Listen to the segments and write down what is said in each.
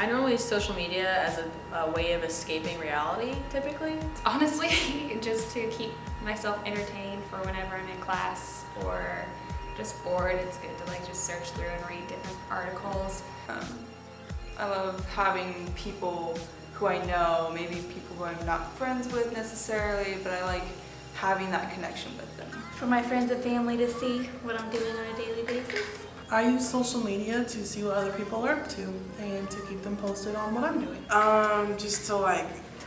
I normally use social media as a way of escaping reality, typically. Honestly, just to keep myself entertained for whenever I'm in class or just bored. It's good to like just search through and read different articles. I love having people who I know, maybe people who I'm not friends with necessarily, but I like having that connection with them. For my friends and family to see what I'm doing on a daily basis. I use social media to see what other people are up to and to keep them posted on what I'm doing. Just to like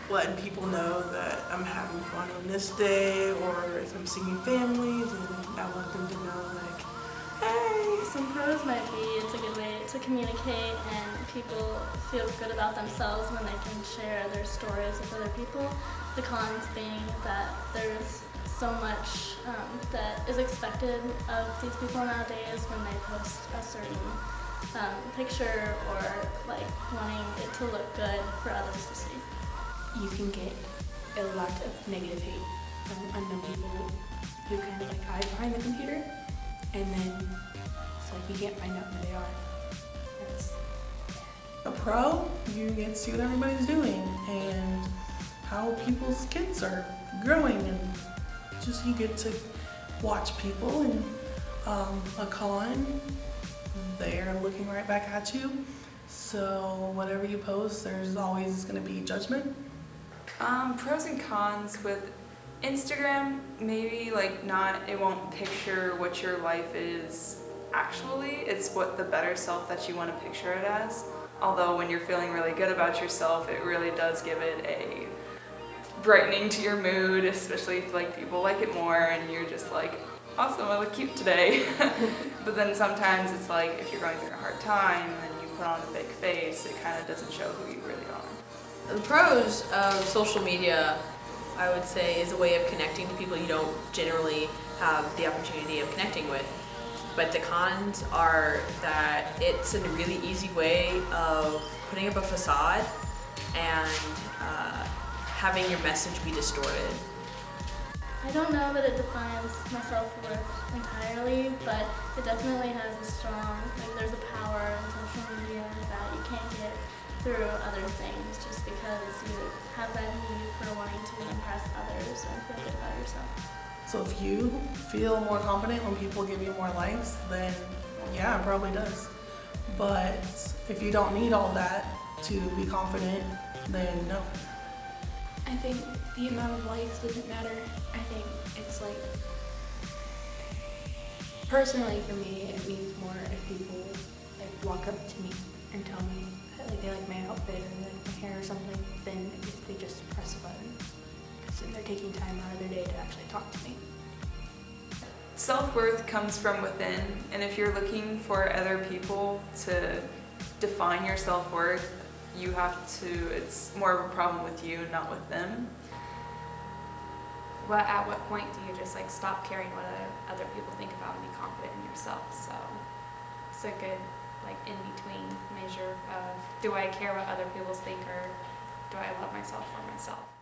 letting people know that I'm having fun on this day, or if I'm seeing families, and I want them to know like, hey. Some pros might be it's a good way to communicate and people feel good about themselves when they can share their stories with other people. The cons being that there's so much that is expected of these people nowadays when they post a certain picture or like wanting it to look good for others to see. You can get a lot of negative hate from unknown people who kind of like hide behind the computer, and then it's like you can't find out who they are. That's A pro, you get to see what everybody's doing and how people's kids are growing, and just you get to watch people. And a con, they're looking right back at you. So whatever you post, there's always going to be judgment. Pros and cons with Instagram, maybe like not, it won't picture what your life is actually. It's what the better self that you want to picture it as. Although when you're feeling really good about yourself, it really does give it a brightening to your mood, especially if like people like it more and you're just like, awesome, I look cute today. But then sometimes it's like if you're going through a hard time and then you put on a fake face, it kind of doesn't show who you really are. The pros of social media, I would say, is a way of connecting to people you don't generally have the opportunity of connecting with. But the cons are that it's a really easy way of putting up a facade and having your message be distorted. I don't know that it defines my self-worth entirely, but it definitely has a strong, like there's a power in social media that you can't get through other things just because you have that need for wanting to impress others and feel good about yourself. So if you feel more confident when people give you more likes, then yeah, it probably does. But if you don't need all that to be confident, then no. I think the amount of likes doesn't matter. I think it's like, personally for me, it means more if people like walk up to me and tell me that like they like my outfit or like my hair or something, than if they just press a button. Because then they're taking time out of their day to actually talk to me. Self-worth comes from within, and if you're looking for other people to define your self-worth, you have to, it's more of a problem with you, not with them. At what point do you just like stop caring what other people think about and be confident in yourself? So it's a good like in-between measure of, do I care what other people think, or do I love myself for myself?